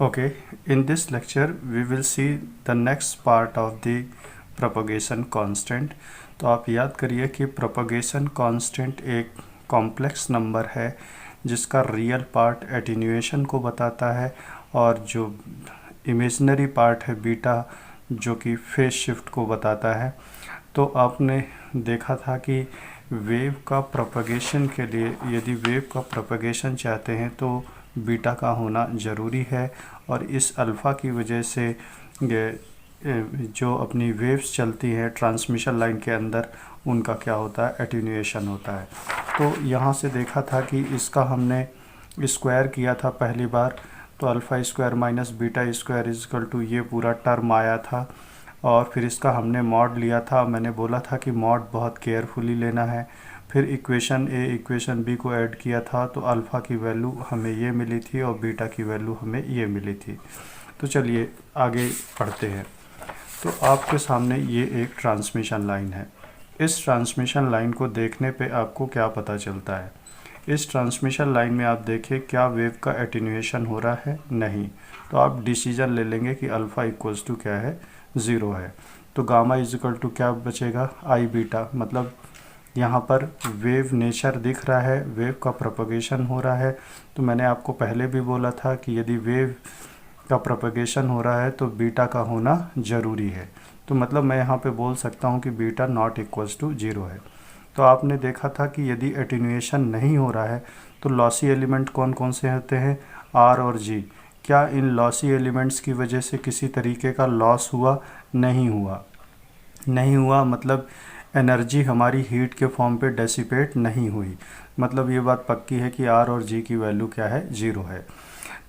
Okay, in this lecture we will see the next part of the propagation constant। तो आप याद करिए कि propagation constant एक कॉम्प्लेक्स नंबर है जिसका रियल पार्ट एटीन्यूएशन को बताता है और जो इमेजिनरी पार्ट है बीटा जो कि फेज शिफ्ट को बताता है। तो आपने देखा था कि वेव का प्रोपगेशन के लिए यदि वेव का प्रोपगेशन चाहते हैं तो बीटा का होना ज़रूरी है और इस अल्फ़ा की वजह से जो अपनी वेव्स चलती हैं ट्रांसमिशन लाइन के अंदर उनका क्या होता है, एटीन्यूएशन होता है। तो यहाँ से देखा था कि इसका हमने स्क्वायर किया था पहली बार, तो alpha square minus beta square equal to ये पूरा टर्म आया था और फिर इसका हमने मॉड लिया था। मैंने बोला था कि मॉड बहुत केयरफुली लेना है। फिर इक्वेशन ए इक्वेशन बी को ऐड किया था तो अल्फ़ा की वैल्यू हमें ये मिली थी और बीटा की वैल्यू हमें ये मिली थी। तो चलिए आगे पढ़ते हैं। तो आपके सामने ये एक ट्रांसमिशन लाइन है। इस ट्रांसमिशन लाइन को देखने पे आपको क्या पता चलता है? इस ट्रांसमिशन लाइन में आप देखिए क्या वेव का एटीन्यूएशन हो रहा है? नहीं। तो आप डिसीजन ले लेंगे कि अल्फ़ा इक्वल्स टू क्या है, 0 है। तो गामा इजिकल टू क्या बचेगा, आई बीटा। मतलब यहाँ पर वेव नेचर दिख रहा है, वेव का प्रोपगेशन हो रहा है। तो मैंने आपको पहले भी बोला था कि यदि वेव का प्रोपगेशन हो रहा है तो बीटा का होना ज़रूरी है। तो मतलब मैं यहाँ पे बोल सकता हूँ कि बीटा नॉट इक्वल्स टू 0 है। तो आपने देखा था कि यदि एटीन्यूएशन नहीं हो रहा है तो लॉसी एलिमेंट कौन कौन से होते हैं, आर और जी। क्या इन लॉसी एलिमेंट्स की वजह से किसी तरीके का लॉस हुआ? नहीं हुआ। नहीं हुआ मतलब एनर्जी हमारी हीट के फॉर्म पे डेसिपेट नहीं हुई। मतलब ये बात पक्की है कि आर और जी की वैल्यू क्या है, 0 है।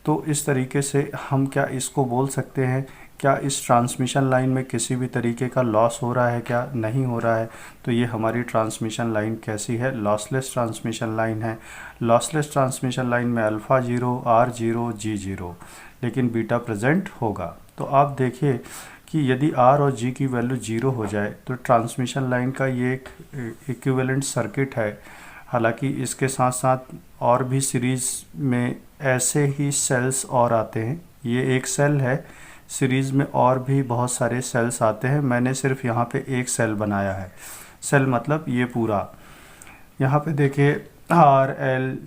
तो इस तरीके से हम क्या इसको बोल सकते हैं, क्या इस ट्रांसमिशन लाइन में किसी भी तरीके का लॉस हो रहा है, क्या नहीं हो रहा है? तो ये हमारी ट्रांसमिशन लाइन कैसी है, लॉसलेस ट्रांसमिशन लाइन है। लॉसलेस ट्रांसमिशन लाइन में अल्फ़ा 0, आर 0, जी 0, लेकिन बीटा प्रेजेंट होगा। तो आप देखिए कि यदि आर और जी की वैल्यू 0 हो जाए तो ट्रांसमिशन लाइन का ये एक इक्विवेलेंट सर्किट है। हालांकि इसके साथ साथ और भी सीरीज़ में ऐसे ही सेल्स और आते हैं। ये एक सेल है, सीरीज़ में और भी बहुत सारे सेल्स आते हैं। मैंने सिर्फ यहाँ पे एक सेल बनाया है। सेल मतलब ये पूरा, यहाँ पे देखिए आर एल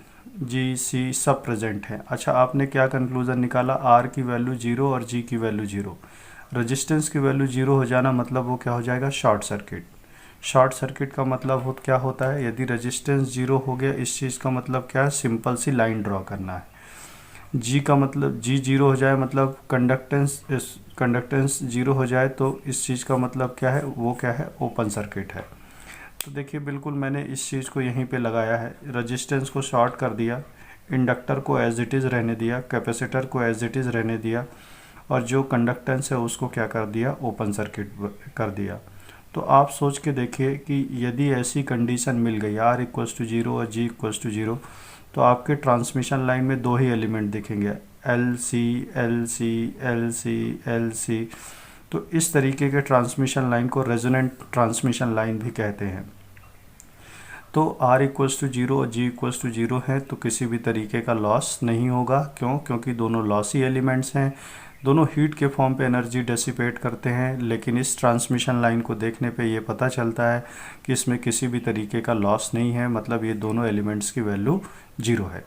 जी सी सब प्रेजेंट हैं। अच्छा, आपने क्या कंक्लूज़न निकाला? आर की वैल्यू 0 और जी की वैल्यू 0। रेजिस्टेंस की वैल्यू 0 हो जाना मतलब वो क्या हो जाएगा, शॉर्ट सर्किट। शॉर्ट सर्किट का मतलब क्या होता है? यदि रेजिस्टेंस 0 हो गया इस चीज़ का मतलब क्या है, सिंपल सी लाइन ड्रॉ करना है। जी का मतलब जी 0 हो जाए मतलब कंडक्टेंस 0 हो जाए तो इस चीज़ का मतलब क्या है, वो क्या है, ओपन सर्किट है। तो देखिए बिल्कुल मैंने इस चीज़ को यहीं पे लगाया है। रेजिस्टेंस को शॉर्ट कर दिया, इंडक्टर को एज इट इज़ रहने दिया, कैपेसिटर को एज इट इज़ रहने दिया और जो कंडक्टेंस है उसको क्या कर दिया, ओपन सर्किट कर दिया। तो आप सोच के देखिए कि यदि ऐसी कंडीशन मिल गई आर इक्वल्स टू 0 और जी इक्वल्स टू 0 तो आपके ट्रांसमिशन लाइन में दो ही एलिमेंट दिखेंगे, L C L C L C L C. तो इस तरीके के ट्रांसमिशन लाइन को रेजोनेंट ट्रांसमिशन लाइन भी कहते हैं। तो R इक्वल्स टू 0 और G इक्वल्स टू 0 है तो किसी भी तरीके का लॉस नहीं होगा। क्यों? क्योंकि दोनों लॉसी एलिमेंट्स हैं, दोनों हीट के फॉर्म पे एनर्जी डेसिपेट करते हैं। लेकिन इस ट्रांसमिशन लाइन को देखने पे ये पता चलता है कि इसमें किसी भी तरीके का लॉस नहीं है, मतलब ये दोनों एलिमेंट्स की वैल्यू 0 है।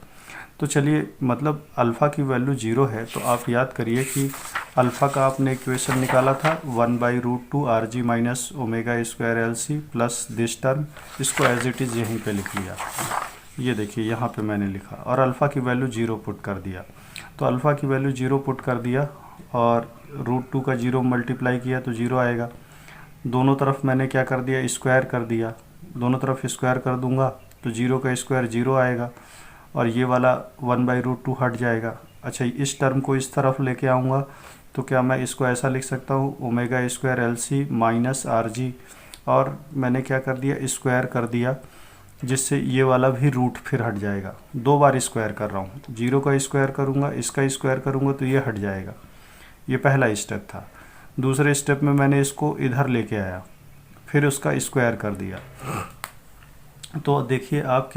तो चलिए मतलब अल्फ़ा की वैल्यू 0 है तो आप याद करिए कि अल्फ़ा का आपने इक्वेशन निकाला था 1/√2 R G minus omega square L C plus this term. इसको एज इट इज़ यहीं पे लिख लिया। ये देखिए यहाँ पे मैंने लिखा और अल्फ़ा की वैल्यू 0 पुट कर दिया। तो अल्फ़ा की वैल्यू 0 पुट कर दिया और √2 का 0 मल्टीप्लाई किया तो 0 आएगा। दोनों तरफ मैंने क्या कर दिया, स्क्वायर कर दिया। दोनों तरफ स्क्वायर कर दूंगा तो 0 का स्क्वायर 0 आएगा और ये वाला 1/√2 हट जाएगा। अच्छा, इस टर्म को इस तरफ लेके आऊँगा तो क्या मैं इसको ऐसा लिख सकता हूँ, omega square L C minus R G, और मैंने क्या कर दिया, स्क्वायर कर दिया, जिससे ये वाला भी रूट फिर हट जाएगा। दो बार स्क्वायर कर रहा हूँ, 0 का स्क्वायर करूँगा, इसका स्क्वायर करूँगा तो ये हट जाएगा। ये पहला स्टेप था। दूसरे स्टेप में मैंने इसको इधर लेके आया, फिर उसका स्क्वायर कर दिया। तो देखिए आप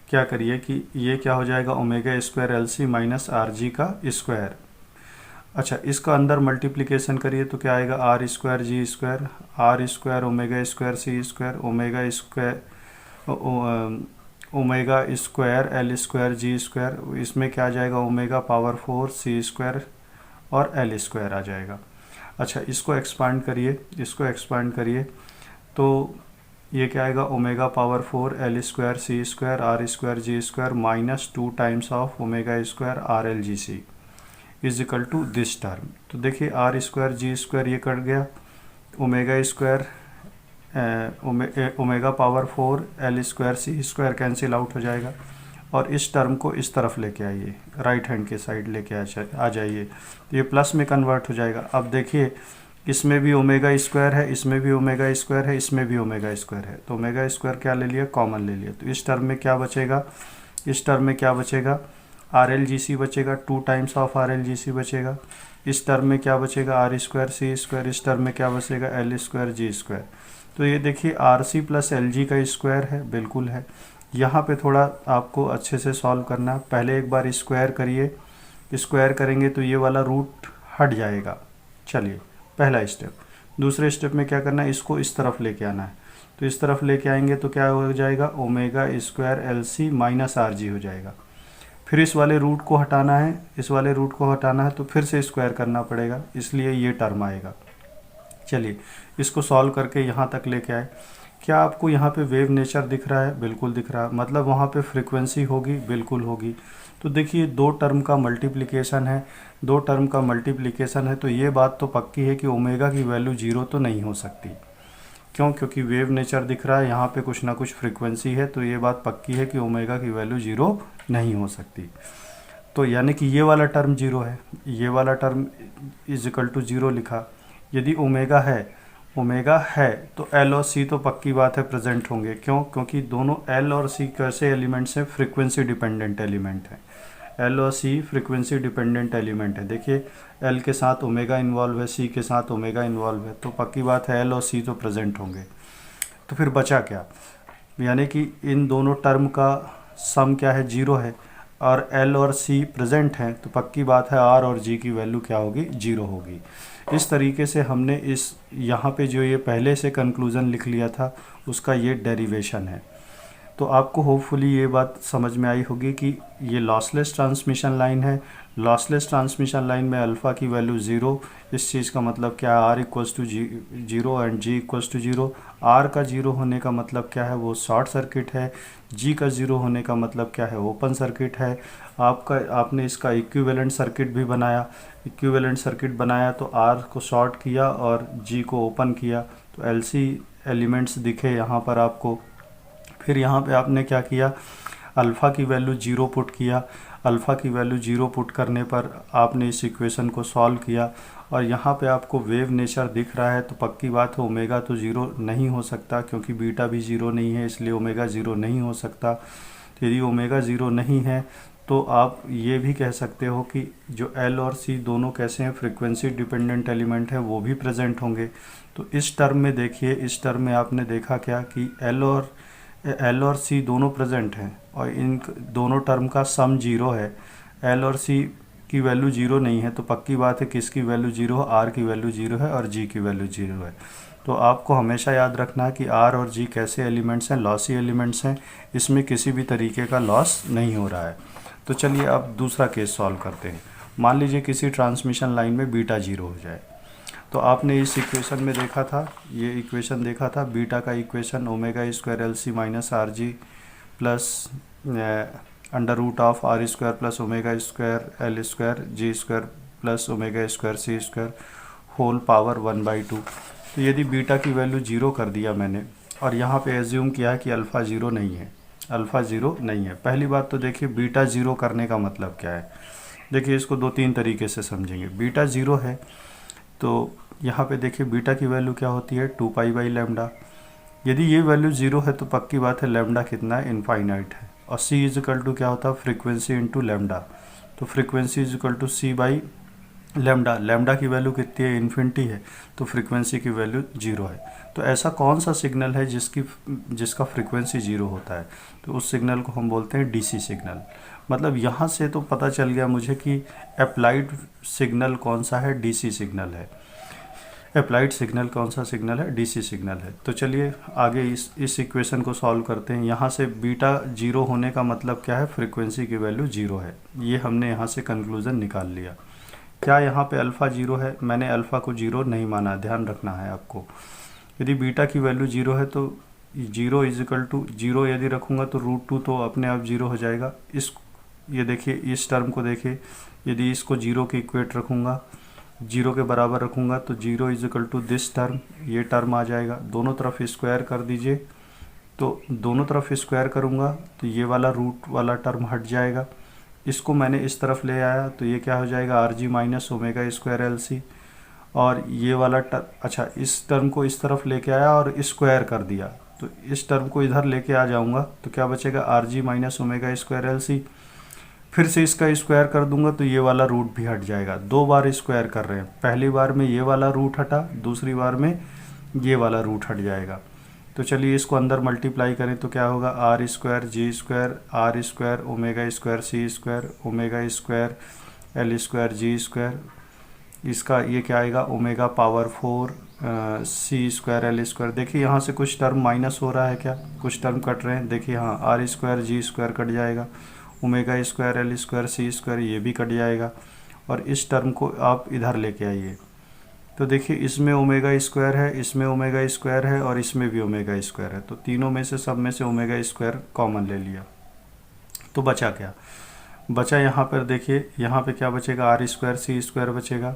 क्या करिए कि ये क्या हो जाएगा, omega square L C minus R G का स्क्वायर। अच्छा, इसका अंदर मल्टीप्लिकेशन करिए तो क्या आएगा, R square G square, R square omega square C square, omega square omega square L square G square, इसमें क्या आ जाएगा, ओमेगा पावर 4 सी स्क्वायर और एल स्क्वायर आ जाएगा। अच्छा, इसको एक्सपांड करिए, इसको एक्सपांड करिए तो ये क्या आएगा, omega power 4 L square C square R square G square minus 2 times of omega square R L G C is equal to this term. तो देखिए आर स्क्वायर जी स्क्वायर ये कट गया, omega square omega power 4 L square C square cancel out हो जाएगा, और इस term को इस तरफ लेके आइए, राइट हैंड के साइड लेके आ जाइए, तो ये प्लस में कन्वर्ट हो जाएगा। अब देखिए इसमें भी ओमेगा स्क्वायर है, इसमें भी ओमेगा स्क्वायर है, इसमें भी ओमेगा स्क्वायर है, तो ओमेगा स्क्वायर क्या ले लिया, कॉमन ले लिया, तो इस टर्म में क्या बचेगा, इस टर्म में क्या बचेगा, आर एल जी सी बचेगा, 2 times of R L G C बचेगा। इस टर्म में क्या बचेगा, आर स्क्वायर सी स्क्वायर, इस टर्म में क्या बचेगा, एल स्क्वायर जी स्क्वायर। तो ये देखिए R C plus L G का स्क्वायर है, बिल्कुल है। यहाँ पे थोड़ा आपको अच्छे से सॉल्व करना है, पहले एक बार स्क्वायर करिए, स्क्वायर करेंगे तो ये वाला रूट हट जाएगा। चलिए पहला स्टेप। दूसरे स्टेप में क्या करना है, इसको इस तरफ लेके आना है, तो इस तरफ लेके आएंगे तो क्या हो जाएगा, omega square L C minus R G हो जाएगा। फिर इस वाले रूट को हटाना है, इस वाले रूट को हटाना है तो फिर से स्क्वायर करना पड़ेगा, इसलिए ये टर्म आएगा। चलिए इसको सॉल्व करके यहाँ तक लेके आए। क्या आपको यहाँ पे वेव नेचर दिख रहा है, बिल्कुल दिख रहा है, मतलब वहाँ पे फ्रीक्वेंसी होगी, बिल्कुल होगी। तो देखिए दो टर्म का मल्टीप्लिकेशन है, दो टर्म का मल्टीप्लिकेशन है, तो ये बात तो पक्की है कि ओमेगा की वैल्यू जीरो तो नहीं हो सकती। क्यों, क्योंकि वेव नेचर दिख रहा है, यहाँ पे कुछ ना कुछ फ्रीक्वेंसी है, तो ये बात पक्की है कि ओमेगा की वैल्यू जीरो नहीं हो सकती। तो यानी कि ये वाला टर्म जीरो है, ये वाला term is equal to zero लिखा। यदि ओमेगा है तो एल और सी तो पक्की बात है प्रेजेंट होंगे। क्यों, क्योंकि दोनों एल और सी कैसे एलिमेंट्स हैं, फ्रीक्वेंसी डिपेंडेंट एलिमेंट हैं। एल और सी फ्रीक्वेंसी डिपेंडेंट एलिमेंट है। देखिए एल के साथ ओमेगा इन्वॉल्व है, सी के साथ ओमेगा इन्वॉल्व है, तो पक्की बात है एल और सी तो प्रेजेंट होंगे। तो फिर बचा क्या, यानी कि इन दोनों टर्म का सम क्या है, जीरो है, और एल और सी प्रेजेंट हैं, तो पक्की बात है आर और जी की वैल्यू क्या होगी, जीरो होगी। इस तरीके से हमने इस यहाँ पे जो ये पहले से कंक्लूज़न लिख लिया था उसका ये डेरिवेशन है। तो आपको होपफुली ये बात समझ में आई होगी कि ये लॉसलेस ट्रांसमिशन लाइन है। लॉसलेस ट्रांसमिशन लाइन में अल्फ़ा की वैल्यू ज़ीरो, इस चीज़ का मतलब क्या है, R equals to zero and G equals to zero. R का जीरो होने का मतलब क्या है, वो शॉर्ट सर्किट है। जी का ज़ीरो होने का मतलब क्या है, ओपन सर्किट है। आपने इसका इक्विवेलेंट सर्किट भी बनाया, इक्विवेलेंट सर्किट बनाया तो आर को शॉर्ट किया और जी को ओपन किया, तो एलसी एलिमेंट्स दिखे यहाँ पर आपको। फिर यहाँ पे आपने क्या किया, अल्फ़ा की वैल्यू जीरो पुट किया। अल्फ़ा की वैल्यू जीरो पुट करने पर आपने इस इक्वेशन को सॉल्व किया, और यहाँ पे आपको वेव नेचर दिख रहा है, तो पक्की बात है ओमेगा तो ज़ीरो नहीं हो सकता, क्योंकि बीटा भी ज़ीरो नहीं है, इसलिए ओमेगा ज़ीरो नहीं हो सकता। तो यदि ओमेगा ज़ीरो नहीं है तो आप ये भी कह सकते हो कि जो एल और सी दोनों कैसे हैं, फ्रीक्वेंसी डिपेंडेंट एलिमेंट है, वो भी प्रेजेंट होंगे। तो इस टर्म में देखिए, इस टर्म में आपने देखा क्या कि एल और सी दोनों प्रेजेंट हैं, और इन दोनों टर्म का सम जीरो है। एल और सी की वैल्यू जीरो नहीं है, तो पक्की बात है किसकी वैल्यू जीरो है, आर की वैल्यू जीरो है और जी की वैल्यू जीरो है। तो आपको हमेशा याद रखना है कि आर और जी कैसे एलिमेंट्स हैं, लॉसी एलिमेंट्स हैं, इसमें किसी भी तरीके का लॉस नहीं हो रहा है। तो चलिए अब दूसरा केस सॉल्व करते हैं। मान लीजिए किसी ट्रांसमिशन लाइन में बीटा जीरो हो जाए, तो आपने इस इक्वेशन में देखा था, ये इक्वेशन देखा था, बीटा का equation omega square L C minus R G plus under root of R square plus omega square L square G square plus omega square C square whole power 1/2। तो यदि beta की value zero कर दिया मैंने, और यहाँ पे assume किया कि अल्फ़ा ज़ीरो नहीं है, अल्फ़ा ज़ीरो नहीं है। पहली बात तो देखिए बीटा ज़ीरो करने का मतलब क्या है। देखिए इसको दो तीन तरीके से समझेंगे। बीटा ज़ीरो है तो यहाँ पे देखिए बीटा की वैल्यू क्या होती है, 2π/λ। यदि ये वैल्यू ज़ीरो है तो पक्की बात है लैम्डा कितना है, इनफाइनाइट है। और c इज इक्वल टू क्या होता है, फ्रीक्वेंसी इंटू लैम्डा। तो frequency is equal to c/λ। Lambda की वैल्यू कितनी है, इन्फिनिटी है, तो फ्रीक्वेंसी की वैल्यू जीरो है। तो ऐसा कौन सा सिग्नल है जिसका फ्रीक्वेंसी जीरो होता है, तो उस सिग्नल को हम बोलते हैं डीसी सिग्नल। मतलब यहाँ से तो पता चल गया मुझे कि अप्लाइड सिग्नल कौन सा है, डीसी सिग्नल है। अप्लाइड सिग्नल कौन सा सिग्नल है, डीसी सिग्नल है। तो चलिए आगे इस इक्वेशन को सॉल्व करते हैं। यहाँ से बीटा जीरो होने का मतलब क्या है, फ्रीक्वेंसी की वैल्यू जीरो है। ये हमने यहाँ से कंक्लूज़न निकाल लिया। क्या यहाँ पे अल्फ़ा जीरो है? मैंने अल्फ़ा को जीरो नहीं माना, ध्यान रखना है आपको। यदि बीटा की वैल्यू जीरो है तो जीरो इजिकल टू जीरो यदि रखूँगा तो √2 तो अपने आप जीरो हो जाएगा। ये देखिए, इस टर्म को देखिए, यदि इसको जीरो के इक्वेट रखूँगा, जीरो के बराबर रखूँगा तो zero equal to this term, ये टर्म आ जाएगा। दोनों तरफ स्क्वायर कर दीजिए, तो दोनों तरफ स्क्वायर करूँगा तो ये वाला रूट वाला टर्म हट जाएगा। इसको मैंने इस तरफ ले आया तो ये क्या हो जाएगा, R G minus omega square L C. और ये वाला अच्छा, इस टर्म को इस तरफ लेके आया और स्क्वायर कर दिया, तो इस टर्म को इधर लेके आ जाऊँगा तो क्या बचेगा, R G minus omega square L C. फिर से इसका स्क्वायर कर दूंगा तो ये वाला रूट भी हट जाएगा। दो बार स्क्वायर कर रहे हैं, पहली बार में ये वाला रूट हटा, दूसरी बार में ये वाला रूट हट जाएगा। तो चलिए इसको अंदर मल्टीप्लाई करें तो क्या होगा, R square G square R square omega square C square omega square L square G square. इसका ये क्या आएगा, omega power 4 C square L square. देखिए यहाँ से कुछ टर्म माइनस हो रहा है, क्या कुछ टर्म कट रहे हैं। देखिए हाँ, R square G square cut जाएगा, omega square L square C square ये भी कट जाएगा। और इस टर्म को आप इधर लेके आइए तो देखिए इसमें ओमेगा स्क्वायर है, इसमें ओमेगा स्क्वायर है और इसमें भी ओमेगा स्क्वायर है। तो तीनों में से सब में से ओमेगा स्क्वायर कॉमन ले लिया तो बचा क्या, बचा यहाँ पर देखिए, यहाँ पे क्या बचेगा, आर स्क्वायर सी स्क्वायर बचेगा,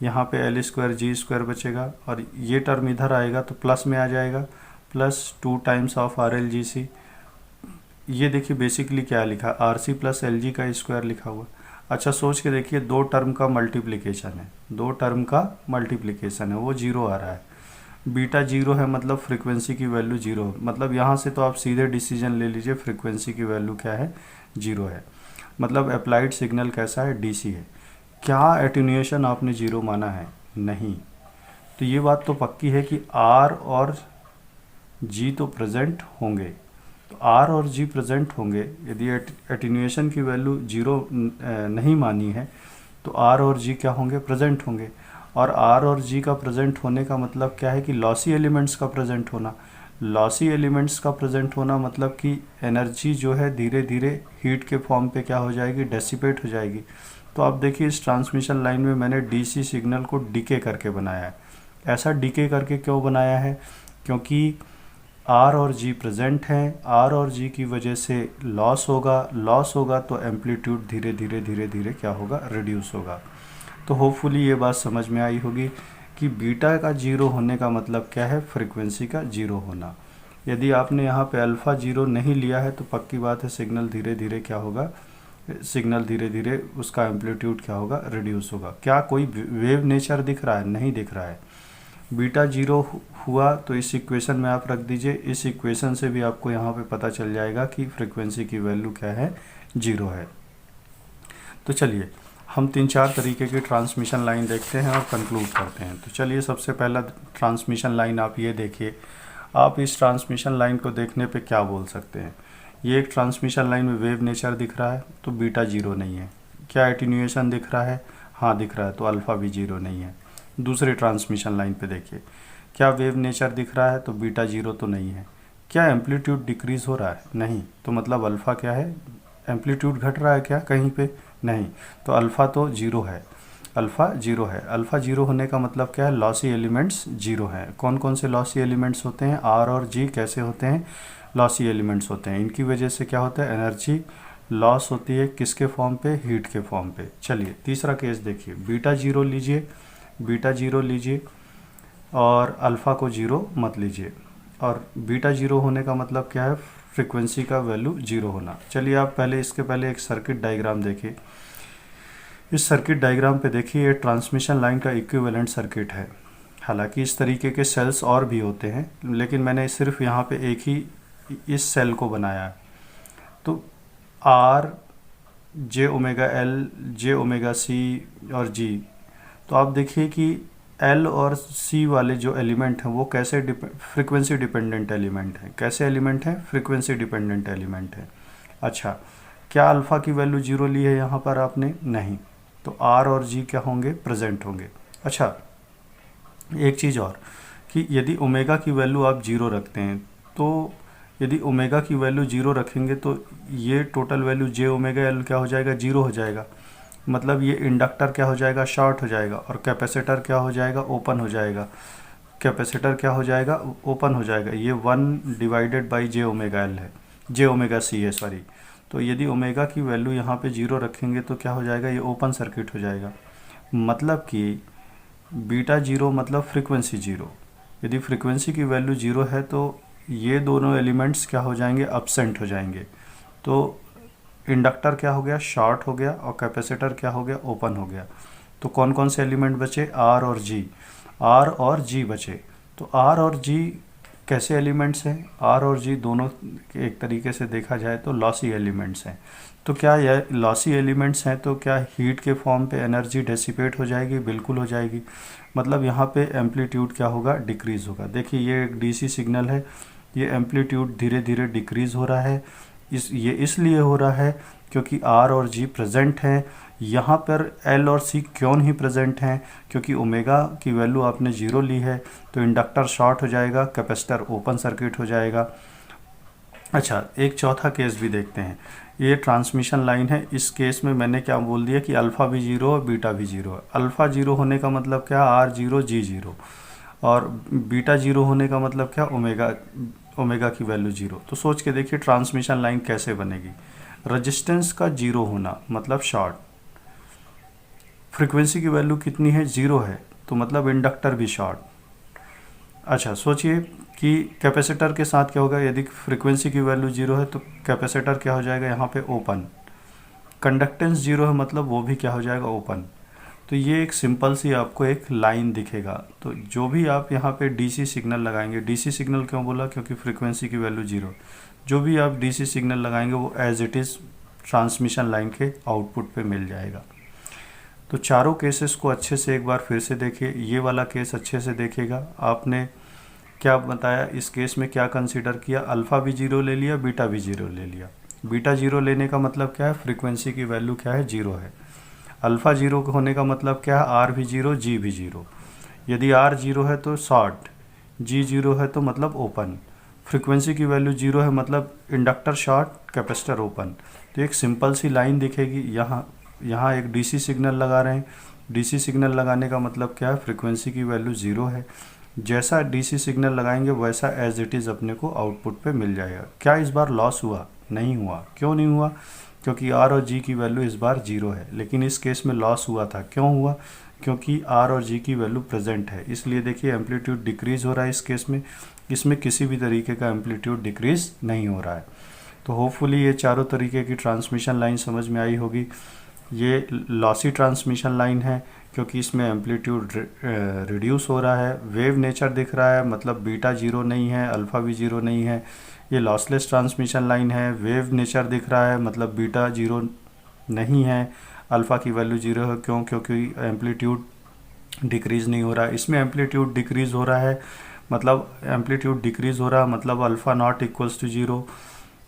यहाँ पे एल स्क्वायर जी स्क्वायर बचेगा और ये टर्म इधर आएगा तो प्लस में आ जाएगा, plus 2 times of R L G C. ये देखिए बेसिकली क्या लिखा, R C plus L G का स्क्वायर लिखा हुआ। अच्छा सोच के देखिए, दो टर्म का मल्टीप्लिकेशन है, दो टर्म का मल्टीप्लिकेशन है, वो जीरो आ रहा है। बीटा जीरो है मतलब फ्रीक्वेंसी की वैल्यू जीरो, मतलब यहाँ से तो आप सीधे डिसीजन ले लीजिए फ्रीक्वेंसी की वैल्यू क्या है, जीरो है। मतलब अप्लाइड सिग्नल कैसा है, डीसी है। क्या एटेन्यूएशन आपने जीरो माना है, नहीं। तो ये बात तो पक्की है कि आर और जी तो प्रेजेंट होंगे, तो आर और जी प्रेजेंट होंगे। यदि एटेन्यूएशन की वैल्यू जीरो नहीं मानी है तो आर और जी क्या होंगे, प्रेजेंट होंगे। और आर और जी का प्रेजेंट होने का मतलब क्या है कि लॉसी एलिमेंट्स का प्रेजेंट होना। लॉसी एलिमेंट्स का प्रेजेंट होना मतलब कि एनर्जी जो है धीरे धीरे हीट के फॉर्म पे क्या हो जाएगी, डेसिपेट हो जाएगी। तो आप देखिए इस ट्रांसमिशन लाइन में मैंने डीसी सिग्नल को डीके करके बनाया है। ऐसा डीके करके क्यों बनाया है, क्योंकि आर और जी प्रेजेंट हैं, आर और जी की वजह से लॉस होगा तो एम्पलीट्यूड धीरे धीरे क्या होगा, रिड्यूस होगा। तो होपफुली ये बात समझ में आई होगी कि बीटा का जीरो होने का मतलब क्या है, फ्रीक्वेंसी का जीरो होना। यदि आपने यहाँ पे अल्फ़ा जीरो नहीं लिया है तो पक्की बात है सिग्नल धीरे धीरे क्या होगा, सिग्नल धीरे धीरे उसका एम्पलीट्यूड क्या होगा, रिड्यूस होगा। क्या कोई वेव नेचर दिख रहा है, नहीं दिख रहा है। बीटा जीरो हुआ तो इस इक्वेशन में आप रख दीजिए, इस इक्वेशन से भी आपको यहाँ पे पता चल जाएगा कि फ्रीक्वेंसी की वैल्यू क्या है, जीरो है। तो चलिए हम 3-4 तरीके की ट्रांसमिशन लाइन देखते हैं और कंक्लूड करते हैं। तो चलिए सबसे पहला ट्रांसमिशन लाइन आप ये देखिए। आप इस ट्रांसमिशन लाइन को देखने पे क्या बोल सकते हैं, ये एक ट्रांसमिशन लाइन में वेव नेचर दिख रहा है तो बीटा जीरो नहीं है। क्या एटेन्यूएशन दिख रहा है, हाँ दिख रहा है, तो अल्फ़ा भी जीरो नहीं है। दूसरे ट्रांसमिशन लाइन पे देखिए, क्या वेव नेचर दिख रहा है तो बीटा जीरो तो नहीं है। क्या एम्पलीट्यूड डिक्रीज़ हो रहा है, नहीं, तो मतलब अल्फ़ा क्या है, एम्पलीट्यूड घट रहा है क्या कहीं पे, नहीं, तो अल्फ़ा तो जीरो है, अल्फ़ा जीरो है। अल्फ़ा जीरो होने का मतलब क्या है, लॉसी एलिमेंट्स जीरो हैं। कौन कौन से लॉसी एलिमेंट्स होते हैं, आर और जी कैसे होते हैं, लॉसी एलिमेंट्स होते हैं। इनकी वजह से क्या होता है, एनर्जी लॉस होती है, किसके फॉर्म पे, हीट के फॉर्म पे। चलिए तीसरा केस देखिए, बीटा जीरो लीजिए, बीटा जीरो लीजिए और अल्फ़ा को जीरो मत लीजिए। और बीटा जीरो होने का मतलब क्या है, फ्रीक्वेंसी का वैल्यू जीरो होना। चलिए आप पहले इसके पहले एक सर्किट डायग्राम देखिए। इस सर्किट डायग्राम पे देखिए, ये ट्रांसमिशन लाइन का इक्विवेलेंट सर्किट है। हालांकि इस तरीके के सेल्स और भी होते हैं, लेकिन मैंने सिर्फ यहाँ पे एक ही इस सेल को बनाया है। तो R J omega L J omega C और जी, तो आप देखिए कि एल और सी वाले जो एलिमेंट हैं वो कैसे फ्रीक्वेंसी डिपेंडेंट एलिमेंट हैं। कैसे एलिमेंट हैं, फ्रीक्वेंसी डिपेंडेंट एलिमेंट हैं। अच्छा, क्या अल्फ़ा की वैल्यू जीरो ली है यहाँ पर आपने? नहीं। तो आर और जी क्या होंगे? प्रेजेंट होंगे। अच्छा, एक चीज़ और कि यदि ओमेगा की वैल्यू आप जीरो रखते हैं, तो यदि ओमेगा की वैल्यू जीरो रखेंगे तो ये टोटल वैल्यू जे ओमेगा एल क्या हो जाएगा? जीरो हो जाएगा। मतलब ये इंडक्टर क्या हो जाएगा? शॉर्ट हो जाएगा। और कैपेसिटर क्या हो जाएगा? ओपन हो जाएगा। कैपेसिटर क्या हो जाएगा? ओपन हो जाएगा। ये 1/जे ओमेगा एल है, जे ओमेगा सी है, सॉरी। तो यदि ओमेगा की वैल्यू यहाँ पे जीरो रखेंगे तो क्या हो जाएगा? ये ओपन सर्किट हो जाएगा। मतलब कि बीटा जीरो मतलब फ्रीक्वेंसी जीरो। यदि फ्रीक्वेंसी की वैल्यू जीरो है तो ये दोनों एलिमेंट्स क्या हो जाएंगे? अब्सेंट हो जाएंगे। तो इंडक्टर क्या हो गया? शॉर्ट हो गया। और कैपेसिटर क्या हो गया? ओपन हो गया। तो कौन कौन से एलिमेंट बचे? आर और जी। आर और जी बचे। तो आर और जी कैसे एलिमेंट्स हैं? आर और जी दोनों एक तरीके से देखा जाए तो लॉसी एलिमेंट्स हैं। तो क्या यह लॉसी एलिमेंट्स हैं तो क्या हीट के फॉर्म पे एनर्जी डेसिपेट हो जाएगी? बिल्कुल हो जाएगी। मतलब यहाँ पे एम्पलीट्यूड क्या होगा? डिक्रीज़ होगा। देखिए ये एक डीसी सिग्नल है, ये एम्पलीट्यूड धीरे धीरे डिक्रीज़ हो रहा है। ये इसलिए हो रहा है क्योंकि आर और जी प्रेजेंट हैं। यहाँ पर एल और सी क्यों नहीं प्रेजेंट हैं? क्योंकि ओमेगा की वैल्यू आपने जीरो ली है, तो इंडक्टर शॉर्ट हो जाएगा, कैपेसिटर ओपन सर्किट हो जाएगा। अच्छा, एक चौथा केस भी देखते हैं। ये ट्रांसमिशन लाइन है। इस केस में मैंने क्या बोल दिया कि अल्फ़ा भी जीरो और बीटा भी जीरो है। अल्फ़ा जीरो होने का मतलब क्या? R zero G zero. और बीटा जीरो होने का मतलब क्या? ओमेगा की वैल्यू जीरो। तो सोच के देखिए ट्रांसमिशन लाइन कैसे बनेगी। रजिस्टेंस का जीरो होना मतलब शॉर्ट। फ्रीक्वेंसी की वैल्यू कितनी है? जीरो है, तो मतलब इंडक्टर भी शॉर्ट। अच्छा, सोचिए कि कैपेसिटर के साथ क्या होगा? यदि फ्रीक्वेंसी की वैल्यू जीरो है तो कैपेसिटर क्या हो जाएगा? यहाँ पे ओपन। कंडक्टेंस जीरो है मतलब वो भी क्या हो जाएगा? ओपन। तो ये एक सिंपल सी आपको एक लाइन दिखेगा। तो जो भी आप यहाँ पे डीसी सिग्नल लगाएंगे, डीसी सिग्नल क्यों बोला? क्योंकि फ्रीक्वेंसी की वैल्यू जीरो। जो भी आप डीसी सिग्नल लगाएंगे वो as it is transmission line के आउटपुट पे मिल जाएगा। तो चारों केसेस को अच्छे से एक बार फिर से देखिए। ये वाला केस अच्छे से देखिएगा। आपने क्या बताया? इस केस में क्या कंसीडर किया? अल्फ़ा भी जीरो ले लिया, बीटा भी जीरो ले लिया। बीटा जीरो लेने का मतलब क्या है? फ्रीक्वेंसी की वैल्यू क्या है? जीरो है। अल्फ़ा जीरो होने का मतलब क्या है? आर भी जीरो, जी भी जीरो। यदि आर जीरो है तो शॉर्ट, जी जीरो है तो मतलब ओपन। फ्रीक्वेंसी की वैल्यू जीरो है मतलब इंडक्टर शॉर्ट, कैपेसिटर ओपन। तो एक सिंपल सी लाइन दिखेगी। यहाँ एक डीसी सिग्नल लगा रहे हैं। डीसी सिग्नल लगाने का मतलब क्या है? फ्रीक्वेंसी की वैल्यू ज़ीरो है। जैसा डीसी सिग्नल लगाएंगे वैसा एज इट इज़ अपने को आउटपुट पे मिल जाएगा। क्या इस बार लॉस हुआ? नहीं हुआ। क्यों नहीं हुआ? क्योंकि आर और जी की वैल्यू इस बार जीरो है। लेकिन इस केस में लॉस हुआ था। क्यों हुआ? क्योंकि आर और जी की वैल्यू प्रेजेंट है। इसलिए देखिए एम्पलीट्यूड डिक्रीज़ हो रहा है इस केस में। इसमें किसी भी तरीके का एम्पलीट्यूड डिक्रीज़ नहीं हो रहा है। तो होपफुली ये चारों तरीके की ट्रांसमिशन लाइन समझ में आई होगी। ये लॉसी ट्रांसमिशन लाइन है क्योंकि इसमें एम्पलीट्यूड रिड्यूस हो रहा है। वेव नेचर दिख रहा है मतलब बीटा जीरो नहीं है, अल्फ़ा भी जीरो नहीं है। ये लॉसलेस ट्रांसमिशन लाइन है। वेव नेचर दिख रहा है मतलब बीटा जीरो नहीं है, अल्फ़ा की वैल्यू जीरो है। क्यों? क्योंकि एम्पलीट्यूड डिक्रीज़ नहीं हो रहा है। इसमें एम्पलीट्यूड डिक्रीज़ हो रहा है मतलब एम्पलीट्यूड डिक्रीज़ हो रहा है मतलब alpha not equals to zero,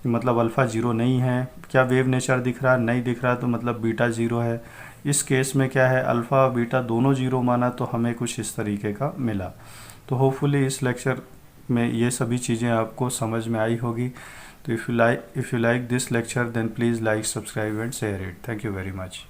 मतलब अल्फ़ा जीरो नहीं है। क्या वेव नेचर दिख रहा है? नहीं दिख रहा, तो मतलब बीटा जीरो है। इस केस में क्या है? अल्फ़ा बीटा दोनों जीरो माना तो हमें कुछ इस तरीके का मिला। तो होपफुली इस लेक्चर में ये सभी चीज़ें आपको समझ में आई होगी। तो if you like this lecture then please like, subscribe and share it. Thank you very much.